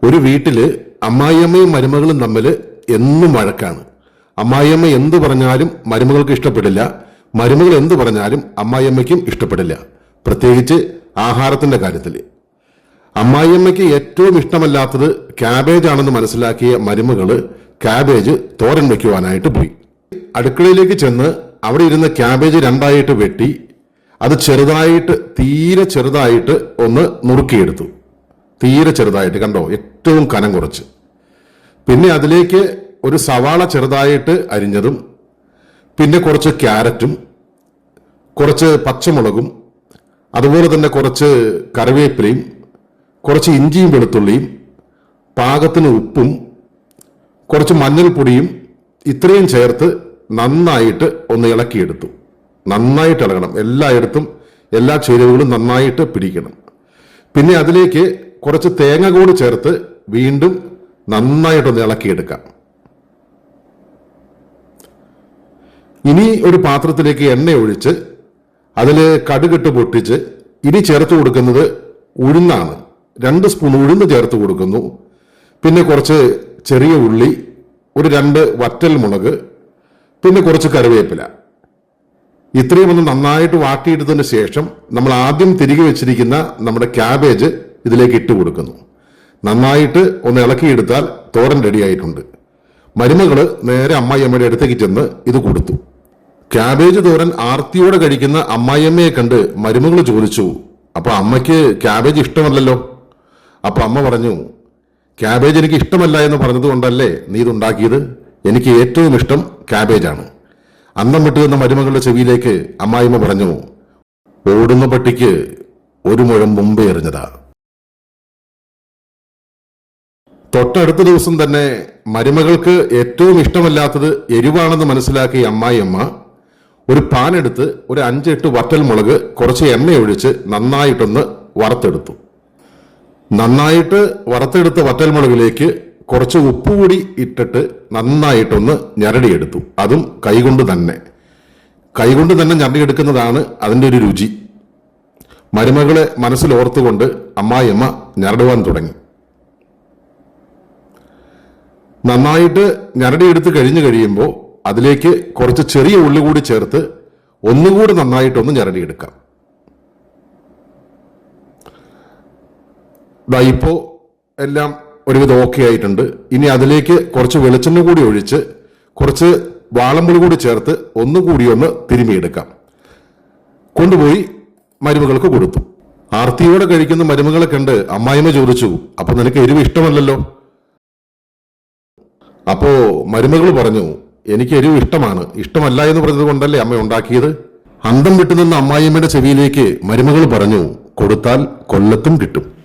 ഒരു വീട്ടില് അമ്മായിയമ്മയും മരുമകളും തമ്മിൽ എന്നും വഴക്കാണ്. അമ്മായിയമ്മ എന്ത് പറഞ്ഞാലും മരുമകൾക്ക് ഇഷ്ടപ്പെടില്ല, മരുമകൾ എന്ത് പറഞ്ഞാലും അമ്മായിയമ്മയ്ക്കും ഇഷ്ടപ്പെടില്ല. പ്രത്യേകിച്ച് ആഹാരത്തിന്റെ കാര്യത്തിൽ അമ്മായിയമ്മയ്ക്ക് ഏറ്റവും ഇഷ്ടമല്ലാത്തത് ക്യാബേജ് ആണെന്ന് മനസ്സിലാക്കിയ മരുമകള് ക്യാബേജ് തോരൻ വെക്കുവാനായിട്ട് പോയി. അടുക്കളയിലേക്ക് ചെന്ന് അവിടെ ഇരുന്ന ക്യാബേജ് രണ്ടായിട്ട് വെട്ടി അത് ചെറുതായിട്ട്, തീരെ ചെറുതായിട്ട് ഒന്ന് നുറുക്കിയെടുത്തു. തീരെ ചെറുതായിട്ട്, കണ്ടോ, ഏറ്റവും കനം കുറച്ച്. പിന്നെ അതിലേക്ക് ഒരു സവാള ചെറുതായിട്ട് അരിഞ്ഞതും, പിന്നെ കുറച്ച് ക്യാരറ്റും, കുറച്ച് പച്ചമുളകും, അതുപോലെ തന്നെ കുറച്ച് കറിവേപ്പിലയും, കുറച്ച് ഇഞ്ചിയും വെളുത്തുള്ളിയും, പാകത്തിന് ഉപ്പും, കുറച്ച് മഞ്ഞൾപ്പൊടിയും ഇത്രയും ചേർത്ത് നന്നായിട്ട് ഒന്ന് ഇളക്കിയെടുത്തു. നന്നായിട്ട് ഇളകണം, എല്ലായിടത്തും എല്ലാ ചേരുവകളും നന്നായിട്ട് പിടിക്കണം. പിന്നെ അതിലേക്ക് കുറച്ച് തേങ്ങ കൂടി ചേർത്ത് വീണ്ടും നന്നായിട്ടൊന്ന് ഇളക്കിയെടുക്കാം. ഇനി ഒരു പാത്രത്തിലേക്ക് എണ്ണ ഒഴിച്ച് അതിൽ കടുകിട്ട് പൊട്ടിച്ച് ഇനി ചേർത്ത് കൊടുക്കുന്നത് ഉഴുന്നാണ്. 2 സ്പൂൺ ഉഴുന്ന് ചേർത്ത് കൊടുക്കുന്നു. പിന്നെ കുറച്ച് ചെറിയ ഉള്ളി, ഒരു 2 വറ്റൽ മുളക്, പിന്നെ കുറച്ച് കറിവേപ്പില. ഇത്രയും ഒന്ന് നന്നായിട്ട് വാട്ടിയെടുത്തതിന് ശേഷം നമ്മൾ ആദ്യം തിരികെ വെച്ചിരിക്കുന്ന നമ്മുടെ ക്യാബേജ് ഇതിലേക്ക് ഇട്ട് കൊടുക്കുന്നു. നന്നായിട്ട് ഒന്ന് ഇളക്കിയെടുത്താൽ തോരൻ റെഡി ആയിട്ടുണ്ട്. മരുമകള് നേരെ അമ്മായിയമ്മയുടെ അടുത്തേക്ക് ചെന്ന് ഇത് കൊടുത്തു. ക്യാബേജ് തോരൻ ആർത്തിയോടെ കഴിക്കുന്ന അമ്മായിയമ്മയെ കണ്ട് മരുമകൾ ചോദിച്ചു, അപ്പൊ അമ്മയ്ക്ക് ക്യാബേജ് ഇഷ്ടമല്ലല്ലോ? അപ്പൊ അമ്മ പറഞ്ഞു, ക്യാബേജ് എനിക്ക് ഇഷ്ടമല്ല എന്ന് പറഞ്ഞത് കൊണ്ടല്ലേ നീ ഇതുണ്ടാക്കിയത്? എനിക്ക് ഏറ്റവും ഇഷ്ടം ക്യാബേജാണ്. അന്നം വിട്ടു നിന്ന മരുമകളുടെ ചെവിയിലേക്ക് അമ്മായിമ്മ പറഞ്ഞു, ഓടുന്ന പട്ടിക്ക് ഒരു മുഴം മുമ്പേ എറിഞ്ഞതാ. തൊട്ടടുത്ത ദിവസം തന്നെ മരുമകൾക്ക് ഏറ്റവും ഇഷ്ടമല്ലാത്തത് എരിവാണെന്ന് മനസ്സിലാക്കിയ അമ്മായിയമ്മ ഒരു പാൻ എടുത്ത് ഒരു 5-8 വറ്റൽ മുളക് കുറച്ച് എണ്ണ ഒഴിച്ച് നന്നായിട്ടൊന്ന് വറുത്തെടുത്തു. നന്നായിട്ട് വറുത്തെടുത്ത വറ്റൽ മുളകിലേക്ക് കുറച്ച് ഉപ്പ് കൂടി ഇട്ടിട്ട് നന്നായിട്ടൊന്ന് ഞരടിയെടുത്തു. അതും കൈകൊണ്ട് തന്നെ ഞരടിയെടുക്കുന്നതാണ് അതിൻ്റെ ഒരു രുചി. മരുമകളെ മനസ്സിൽ ഓർത്തുകൊണ്ട് അമ്മായിയമ്മ ഞരടുവാൻ തുടങ്ങി. നന്നായിട്ട് ഞരടിയെടുത്ത് കഴിയുമ്പോൾ അതിലേക്ക് കുറച്ച് ചെറിയ ഉള്ളി കൂടി ചേർത്ത് ഒന്നുകൂടി നന്നായിട്ടൊന്ന് ഞരടിയെടുക്കാം. ഇപ്പോ എല്ലാം ഒരുവിധം ഓക്കെ ആയിട്ടുണ്ട്. ഇനി അതിലേക്ക് കുറച്ച് വെളിച്ചെണ്ണ കൂടി ഒഴിച്ച് കുറച്ച് വാളമ്പുളി കൂടി ചേർത്ത് ഒന്നുകൂടി ഒന്ന് തിരുമിയെടുക്കാം. കൊണ്ടുപോയി മരുമകൾക്ക് കൊടുത്തു. ആർത്തിയോടെ കഴിക്കുന്ന മരുമകളെ കണ്ട് അമ്മായിമ്മ ചോദിച്ചു, അപ്പൊ നിനക്ക് എരിവ് ഇഷ്ടമല്ലല്ലോ? അപ്പോ മരുമകൾ പറഞ്ഞു, എനിക്ക് എരിവ് ഇഷ്ടമാണ്, ഇഷ്ടമല്ല എന്ന് പറഞ്ഞത് കൊണ്ടല്ലേ അമ്മ ഉണ്ടാക്കിയത്? അന്തം വിട്ടുനിന്ന അമ്മായിയമ്മയുടെ ചെവിയിലേക്ക് മരുമകൾ പറഞ്ഞു, കൊടുത്താൽ കൊല്ലത്തും കിട്ടും.